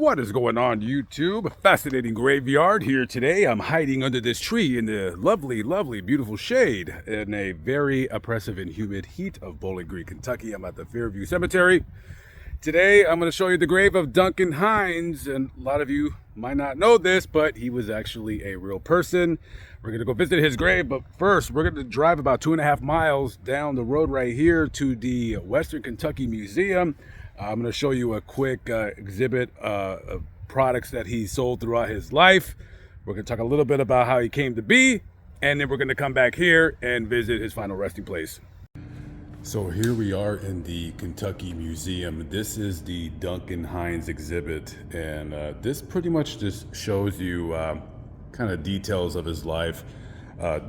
What is going on, YouTube? Fascinating graveyard here today. I'm hiding under this tree in the lovely, lovely, beautiful shade in a very oppressive and humid heat of Bowling Green, Kentucky. I'm at the Fairview Cemetery. Today, I'm going to show you the grave of Duncan Hines, and a lot of you might not know this, but he was actually a real person. We're going to go visit his grave, but first, we're going to drive about 2.5 miles down the road right here to the Western Kentucky Museum. I'm going to show you a quick exhibit of products that he sold throughout his life. We're going to talk a little bit about how he came to be, and then we're going to come back here and visit his final resting place. So here we are in the Kentucky Museum. This is the Duncan Hines exhibit, and this pretty much just shows you kind of details of his life.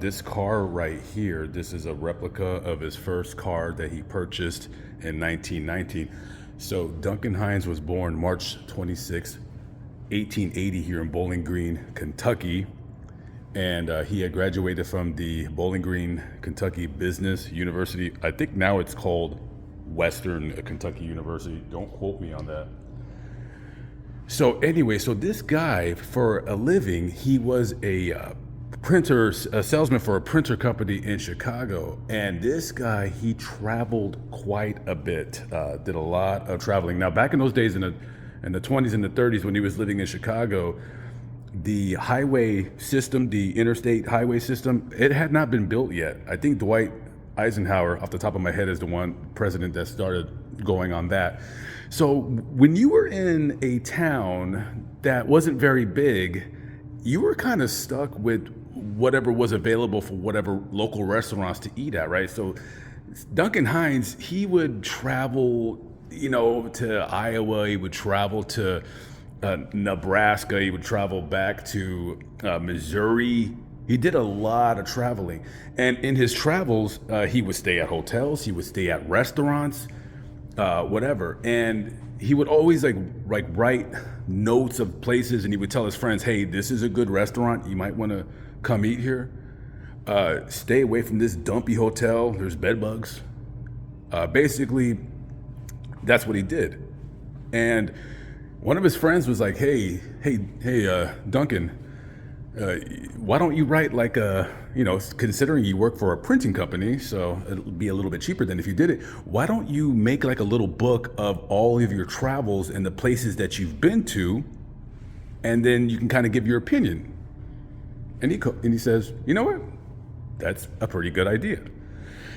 This car right here, this is a replica of his first car that he purchased in 1919. So Duncan Hines was born March 26, 1880 here in Bowling Green, Kentucky. And he had graduated from the Bowling Green, Kentucky Business University. I think now it's called Western Kentucky University. Don't quote me on that. So anyway, so this guy, for a living, he was a salesman for a printer company in Chicago. And this guy, he traveled quite a bit, did a lot of traveling. Now, back in those days, in the 20s and the 30s, when he was living in Chicago, the highway system, the interstate highway system, it had not been built yet. I think Dwight Eisenhower, off the top of my head, is the one president that started going on that. So when you were in a town that wasn't very big, you were kind of stuck with whatever was available for whatever local restaurants to eat at, right? So Duncan Hines, he would travel, to Iowa, he would travel to Nebraska, he would travel back to Missouri. He did a lot of traveling. And in his travels, he would stay at hotels, he would stay at restaurants, whatever. And he would always write notes of places, and he would tell his friends, hey, this is a good restaurant, you might want to come eat here. Stay away from this dumpy hotel, there's bed bugs. Basically, that's what he did. And one of his friends was like, hey, Duncan, why don't you write considering you work for a printing company, so it'll be a little bit cheaper than if you did it, why don't you make like a little book of all of your travels and the places that you've been to, and then you can kind of give your opinion. And he says, you know what? That's a pretty good idea.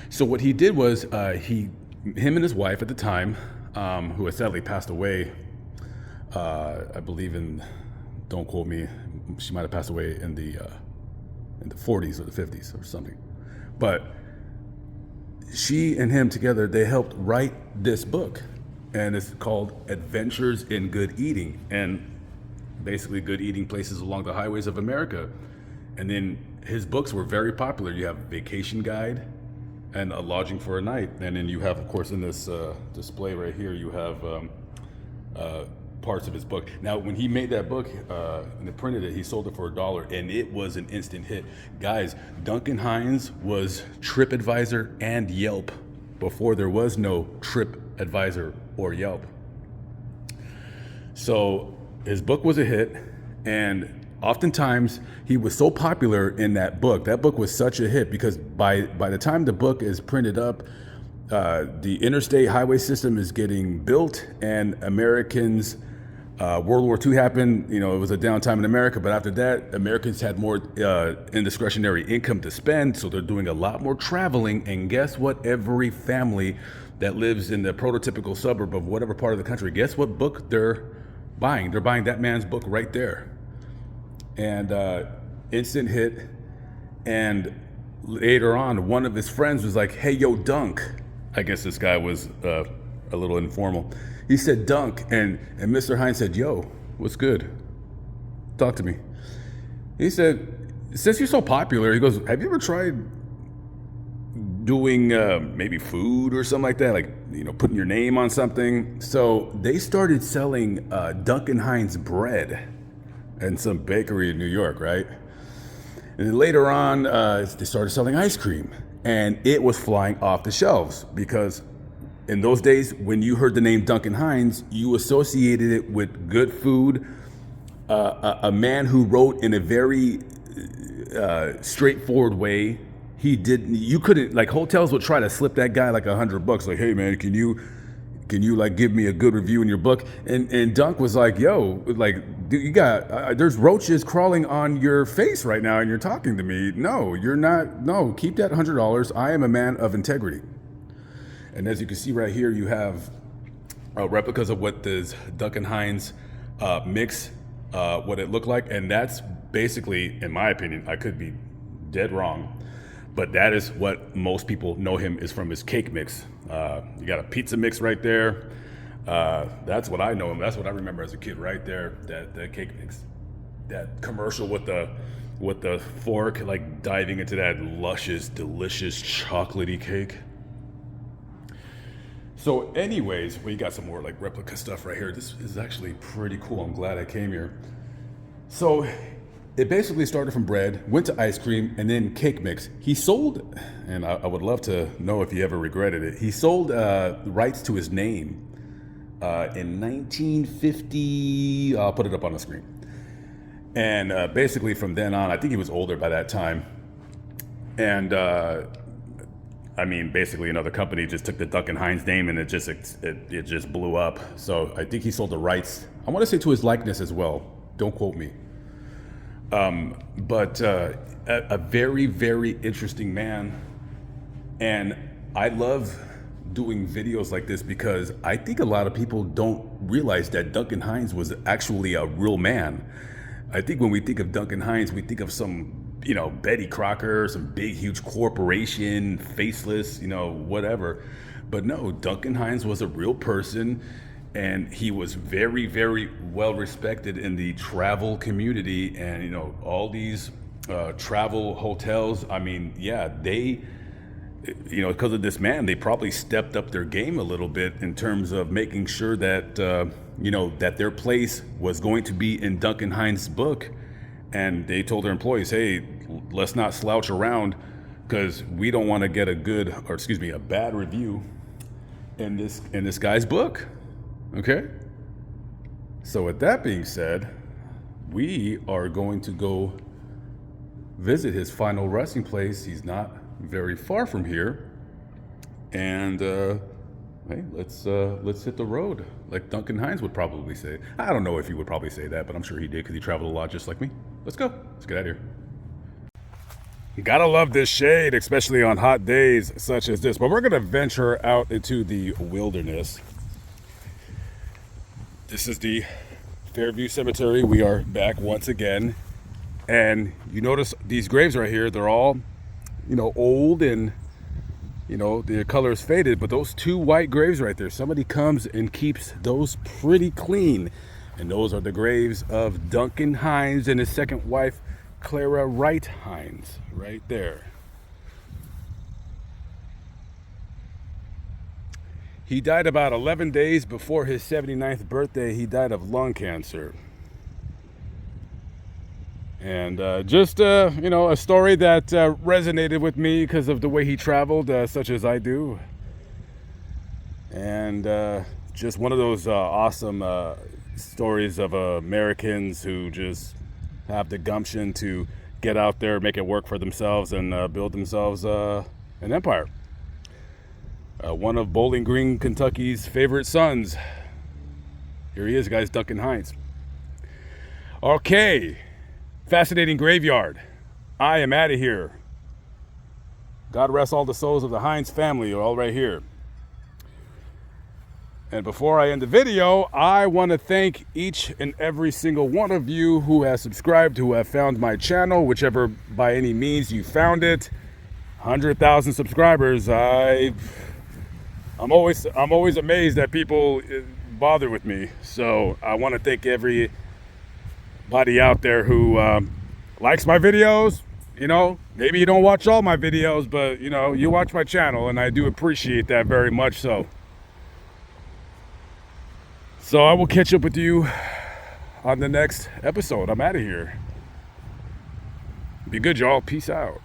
So what he did was him and his wife at the time, who had sadly passed away, I believe don't quote me, she might have passed away in the 40s or the 50s or something. But she and him together, they helped write this book, and it's called Adventures in Good Eating, and basically good eating places along the highways of America. And then his books were very popular. You have Vacation Guide and A Lodging for a Night. And then you have, of course, in this display right here, you have parts of his book. Now, when he made that book and printed it, he sold it for $1, and it was an instant hit. Guys, Duncan Hines was TripAdvisor and Yelp before there was no TripAdvisor or Yelp. So his book was a hit, and oftentimes he was so popular in that book was such a hit because by the time the book is printed up, the interstate highway system is getting built, and Americans, World War II happened, it was a downtime in America, but after that, Americans had more indiscretionary income to spend, so they're doing a lot more traveling, and guess what? Every family that lives in the prototypical suburb of whatever part of the country, guess what book they're buying? They're buying that man's book right there. And instant hit. And later on, one of his friends was like, hey, yo, Dunk. I guess this guy was a little informal. He said, Dunk. And Mr. Hines said, yo, what's good? Talk to me. He said, since you're so popular, he goes, have you ever tried doing maybe food or something like that? Like, putting your name on something. So they started selling Duncan Hines bread in some bakery in New York, right? And then later on, they started selling ice cream, and it was flying off the shelves because in those days, when you heard the name Duncan Hines, you associated it with good food, a man who wrote in a very straightforward way. You couldn't, like, hotels would try to slip that guy like $100, like, hey man, can you like give me a good review in your book? And Dunk was like, yo, like, dude, you got there's roaches crawling on your face right now and you're talking to me. No, you're not. No, keep that $100. I am a man of integrity. And as you can see right here, you have replicas of what this Duncan Hines mix, what it looked like. And that's basically, in my opinion, I could be dead wrong, but that is what most people know him is from his cake mix. You got a pizza mix right there. That's what I know him. That's what I remember as a kid right there, that cake mix. That commercial with the fork, like diving into that luscious, delicious, chocolatey cake. So anyways, we got some more like replica stuff right here. This is actually pretty cool. I'm glad I came here. So it basically started from bread, went to ice cream, and then cake mix. He sold, and I would love to know if he ever regretted it. He sold rights to his name in 1950. I'll put it up on the screen. And basically from then on, I think he was older by that time. And I mean, basically another company just took the Duncan Hines name and it just blew up. So I think he sold the rights, I want to say to his likeness as well. Don't quote me. But a very, very interesting man. And I love doing videos like this because I think a lot of people don't realize that Duncan Hines was actually a real man. I think when we think of Duncan Hines, we think of some, Betty Crocker, some big, huge corporation, faceless, whatever. But no, Duncan Hines was a real person. And he was very, very well respected in the travel community, and all these travel hotels. I mean, yeah, they, because of this man, they probably stepped up their game a little bit in terms of making sure that that their place was going to be in Duncan Hines' book, and they told their employees, hey, let's not slouch around because we don't want to get a bad review in this guy's book. Okay, so with that being said, we are going to go visit his final resting place. He's not very far from here, and hey, let's hit the road, like Duncan Hines would probably say. I don't know if he would probably say that, but I'm sure he did because he traveled a lot just like me. Let's go. Let's get out of here. Gotta love this shade, especially on hot days such as this. But we're gonna venture out into the wilderness. This is the Fairview Cemetery. We are back once again. And you notice these graves right here, they're all, old and, their color is faded. But those two white graves right there, somebody comes and keeps those pretty clean. And those are the graves of Duncan Hines and his second wife, Clara Wright Hines, right there. He died about 11 days before his 79th birthday. He died of lung cancer. And just, a story that resonated with me because of the way he traveled, such as I do. And just one of those awesome stories of Americans who just have the gumption to get out there, make it work for themselves, and build themselves an empire. One of Bowling Green, Kentucky's favorite sons. Here he is, guys, Duncan Hines. Okay, fascinating graveyard. I am out of here. God rest all the souls of the Hines family, are all right here. And before I end the video, I want to thank each and every single one of you who has subscribed, who have found my channel, whichever by any means you found it. 100,000 subscribers. I'm always amazed that people bother with me. So I want to thank everybody out there who likes my videos. Maybe you don't watch all my videos, but you watch my channel, and I do appreciate that very much so. So I will catch up with you on the next episode. I'm out of here. Be good, y'all. Peace out.